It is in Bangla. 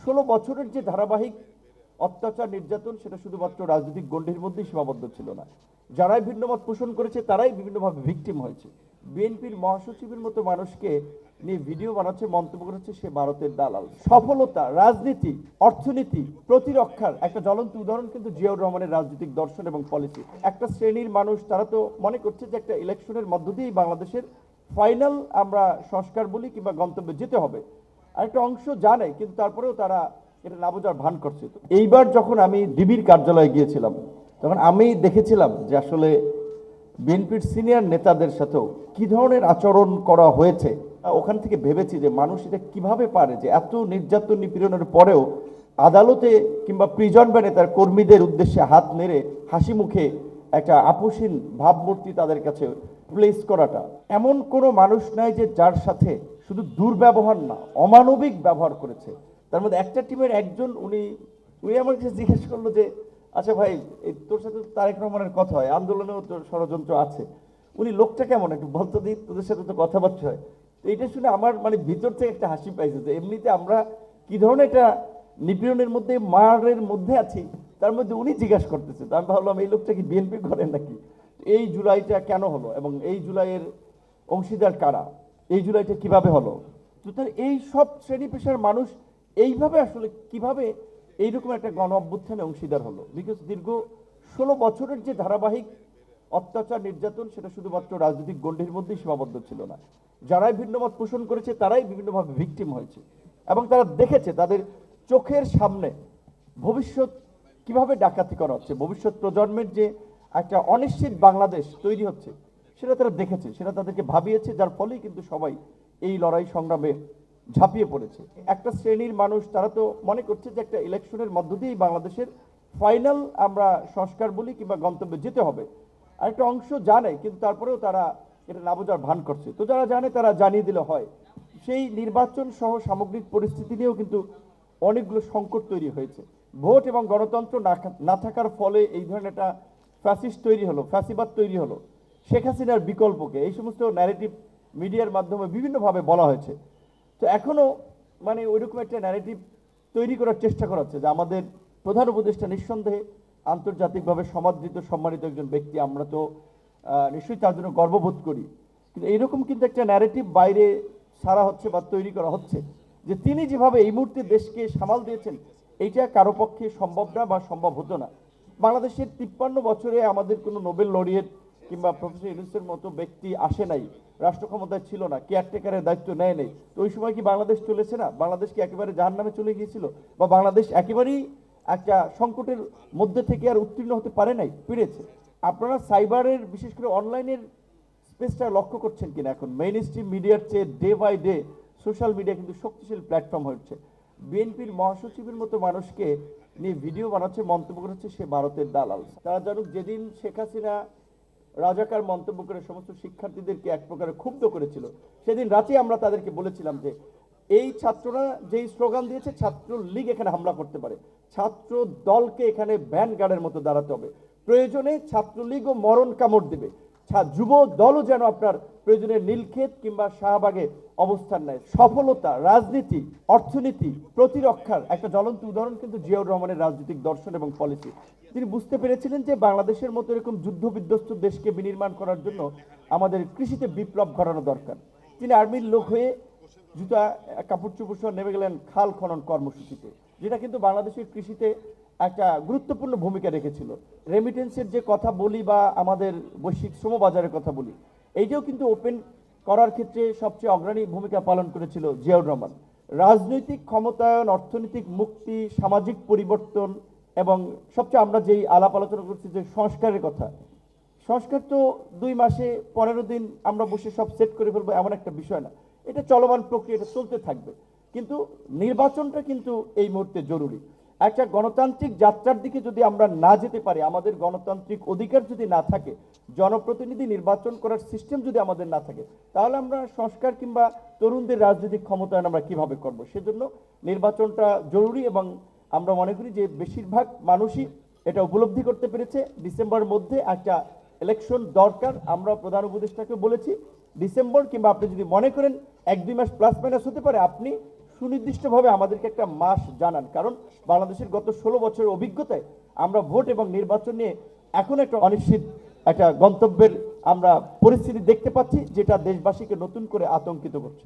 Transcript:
16 বছরের যে ধারাবাহিক অত্যাচার নির্যাতন সেটা শুধুমাত্র রাজনৈতিক গণ্ডির মধ্যেই সীমাবদ্ধ ছিল না। যারাই ভিন্নমত পোষণ করেছে তারাই বিভিন্নভাবে ভিকটিম হয়েছে। বিএনপির মহাসচিবের মতো মানুষকে নিয়ে ভিডিও বানাচ্ছে, মন্তব্য করেছে সে ভারতের দালাল। সফলতা, রাজনীতি, অর্থনীতি, প্রতিরক্ষার একটা জ্বলন্ত উদাহরণ কিন্তু জিয়াউর রহমানের রাজনৈতিক দর্শন এবং পলিসি। একটা শ্রেণীর মানুষ তারা তো মনে করছে যে একটা ইলেকশনের মধ্য দিয়েই বাংলাদেশের ফাইনাল আমরা সংস্কার বলি কিংবা গন্তব্যে যেতে হবে। আরেকটা অংশ জানে, কিন্তু তারপরেও তারা এটা না বোঝার ভান করছে। তো এইবার যখন আমি ডিবির কার্যালয়ে গিয়েছিলাম তখন আমি দেখেছিলাম যে আসলে বিএনপির সিনিয়র নেতাদের সাথেও কি ধরনের আচরণ করা হয়েছে। ওখান থেকে ভেবেছি যে মানুষ এটা কিভাবে পারে যে এত নির্যাতন নিপীড়নের পরেও আদালতে কিংবা প্রিজন ভ্যানে তার কর্মীদের উদ্দেশ্যে হাত নেড়ে হাসি মুখে একটা আপোষহীন ভাবমূর্তি তাদের কাছে প্লেস করাটা। এমন কোনো মানুষ নাই যে যার সাথে শুধু দুর্ব্যবহার না, অমানবিক ব্যবহার করেছে। তার মধ্যে একটা টিমের একজন উনি আমার কাছে জিজ্ঞেস করলো যে আচ্ছা ভাই, তোর সাথে তো তারেক রহমানের কথা হয়, আন্দোলনেও তোর ষড়যন্ত্র আছে, উনি লোকটা কেমন একটু বলতো দিই, তোদের সাথে তো কথাবার্তা হয়। তো এইটা শুনে আমার মানে ভিতর থেকে একটা হাসি পাইছে যে এমনিতে আমরা কি ধরনের একটা নিপীড়নের মধ্যে, মারের মধ্যে আছি, তার মধ্যে উনি জিজ্ঞাসা করতেছে। তো আমি ভাবলাম এই লোকটা কি বিএনপি করেন নাকি। এই জুলাইটা কেন হলো এবং এই জুলাইয়ের অংশীদার কারা, এই জুলাইটা কিভাবে হলো। তো তার এই সব শ্রেণী পেশার মানুষ এইভাবে আসলে কিভাবে এইরকম একটা গণ অভ্যুত্থানে অংশীদার হলো। বিকজ দীর্ঘ 16 বছরের যে ধারাবাহিক অত্যাচার নির্যাতন সেটা শুধুমাত্র রাজনৈতিক গণ্ডির মধ্যেই সীমাবদ্ধ ছিল না। যারাই ভিন্নমত পোষণ করেছে তারাই বিভিন্নভাবে ভিকটিম হয়েছে এবং তারা দেখেছে তাদের চোখের সামনে ভবিষ্যৎ কিভাবে ডাকাতি করা হচ্ছে, ভবিষ্যৎ প্রজন্মের যে একটা অনিশ্চিত বাংলাদেশ তৈরি হচ্ছে সেটা তারা দেখেছে, সেটা তাদেরকে ভাবিয়েছে, যার ফলেই কিন্তু সবাই এই লড়াই সংগ্রামে ঝাঁপিয়ে পড়েছে। একটা শ্রেণীর মানুষ তারা তো মনে করছে যে একটা ইলেকশনের মধ্য দিয়েই বাংলাদেশের ফাইনাল আমরা সংস্কার বলি কিংবা গন্তব্যে যেতে হবে। আরেকটা অংশ জানে, কিন্তু তারপরেও তারা এটা না বোঝার ভান করছে। তো যারা জানে তারা জানিয়ে দিলে হয়। সেই নির্বাচন সহ সামগ্রিক পরিস্থিতি নিয়েও কিন্তু অনেকগুলো সংকট তৈরি হয়েছে। ভোট এবং গণতন্ত্র না থাকার ফলে এই ধরনের একটা ফ্যাসিস্ট তৈরি হলো, ফ্যাসিবাদ তৈরি হলো। শেখ হাসিনার বিকল্পকে এই সমস্ত ন্যারেটিভ মিডিয়ার মাধ্যমে বিভিন্নভাবে বলা হয়েছে। তো এখনও মানে ওইরকম একটা ন্যারেটিভ তৈরি করার চেষ্টা করা হচ্ছে যে আমাদের প্রধান উপদেষ্টা নিঃসন্দেহে আন্তর্জাতিকভাবে সমাদৃত সম্মানিত একজন ব্যক্তি, আমরা তো নিশ্চয়ই তার জন্য গর্ববোধ করি। কিন্তু এইরকম কিন্তু একটা ন্যারেটিভ বাইরে সারা হচ্ছে বা তৈরি করা হচ্ছে যে তিনি যেভাবে এই মুহূর্তে দেশকে সামাল দিয়েছেন এইটা কারো পক্ষে সম্ভব না বা সম্ভব হতো না। বাংলাদেশের 53 বছরে আমাদের কোনো নোবেল লরিয়েট কিংবা প্রফেসর ইউনূসের মতো ব্যক্তি আসে নাই, রাষ্ট্র ক্ষমতায় ছিল না, কেয়ারটেকারের দায়িত্ব নেয় নেই। তো ওই সময় কি বাংলাদেশ চলেছে না? বাংলাদেশ কি একেবারে জাহান্নামে চলে গিয়েছিল? বা বাংলাদেশ একেবারেই একটা সংকটের মধ্যে থেকে আর উত্তীর্ণ হতে পারে নাই, পেরেছে। আপনারা সাইবারের বিশেষ করে অনলাইনের স্পেসটা লক্ষ্য করছেন কিনা? এখন মেইন স্ট্রিম মিডিয়ার চেয়ে day by day social media কিন্তু শক্তিশালী প্ল্যাটফর্ম হচ্ছে। বিএনপির মহাসচিবের মতো মানুষকে নিয়ে ভিডিও বানাচ্ছে, মন্তব্য করেছে সে ভারতের দালাল। তারা জানুক, যেদিন শেখ হাসিনা রাজাকার মন্তব্য করে সমস্ত শিক্ষার্থীদেরকে এক প্রকারে ক্ষুব্ধ করেছিল, সেদিন রাতে আমরা তাদেরকে বলেছিলাম যে এই ছাত্ররা যেই স্লোগান দিয়েছে, ছাত্র লীগ এখানে হামলা করতে পারে, ছাত্র দলকে এখানে ভ্যানগার্ডের মতো দাঁড়াতে হবে, প্রয়োজনে ছাত্রলীগও মরণ কামড় দেবে, যুব দলও যেন আপনার প্রয়োজনে নীলক্ষেত কিংবা শাহবাগে অবস্থান নেয়। সফলতা, রাজনীতি, অর্থনীতি, প্রতিরক্ষার একটা জ্বলন্ত উদাহরণ কিন্তু জিয়াউর রহমানের রাজনৈতিক দর্শন এবং পলিসি। তিনি বুঝতে পেরেছিলেন যে বাংলাদেশের মতো এরকম যুদ্ধ বিধ্বস্ত দেশকে বিনির্মাণ করার জন্য আমাদের কৃষিতে বিপ্লব ঘটানো দরকার। তিনি আর্মির লোক হয়ে জুতা কাপড় চোপড় সহ নেমে গেলেন খাল খনন কর্মসূচিতে, যেটা কিন্তু বাংলাদেশের কৃষিতে একটা গুরুত্বপূর্ণ ভূমিকা রেখেছিল। রেমিটেন্সের যে কথা বলি বা আমাদের বৈশ্বিক শ্রমবাজারের কথা বলি, এইটাও কিন্তু ওপেন করার ক্ষেত্রে সবচেয়ে অগ্রণী ভূমিকা পালন করেছিল জিয়াউর রহমান। রাজনৈতিক ক্ষমতায়ন, অর্থনৈতিক মুক্তি, সামাজিক পরিবর্তন এবং সবচেয়ে আমরা যেই আলাপ আলোচনা করছি যে সংস্কারের কথা, সংস্কার তো 2 মাসে 15 দিন আমরা বসে সব সেট করে ফেলবো এমন একটা বিষয় না। এটা চলমান প্রক্রিয়া, এটা চলতে থাকবে। কিন্তু নির্বাচনটা কিন্তু এই মুহূর্তে জরুরি। একটা গণতান্ত্রিক যাত্রার দিকে যদি আমরা না যেতে পারি, আমাদের গণতান্ত্রিক অধিকার যদি না থাকে, জনপ্রতিনিধি নির্বাচন করার সিস্টেম যদি আমাদের না থাকে, তাহলে আমরা সংস্কার কিংবা তরুণদের রাজনৈতিক ক্ষমতায়ন আমরা কিভাবে করব? সেজন্য নির্বাচনটা জরুরি এবং আমরা মনে করি যে বেশিরভাগ মানুষই এটা উপলব্ধি করতে পেরেছে। ডিসেম্বরের মধ্যে একটা ইলেকশন দরকার। আমরা প্রধান উপদেষ্টাকে বলেছি ডিসেম্বর, কিংবা আপনি যদি মনে করেন 1-2 মাস প্লাস মাইনাস হতে পারে, আপনি সুনির্দিষ্টভাবে আমাদেরকে একটা মাস জানান, কারণ বাংলাদেশের গত 16 বছরের অভিজ্ঞতায় আমরা ভোট এবং নির্বাচন নিয়ে এখন একটা অনিশ্চিত একটা গন্তব্যের আমরা পরিস্থিতি দেখতে পাচ্ছি, যেটা দেশবাসীকে নতুন করে আতঙ্কিত করছে।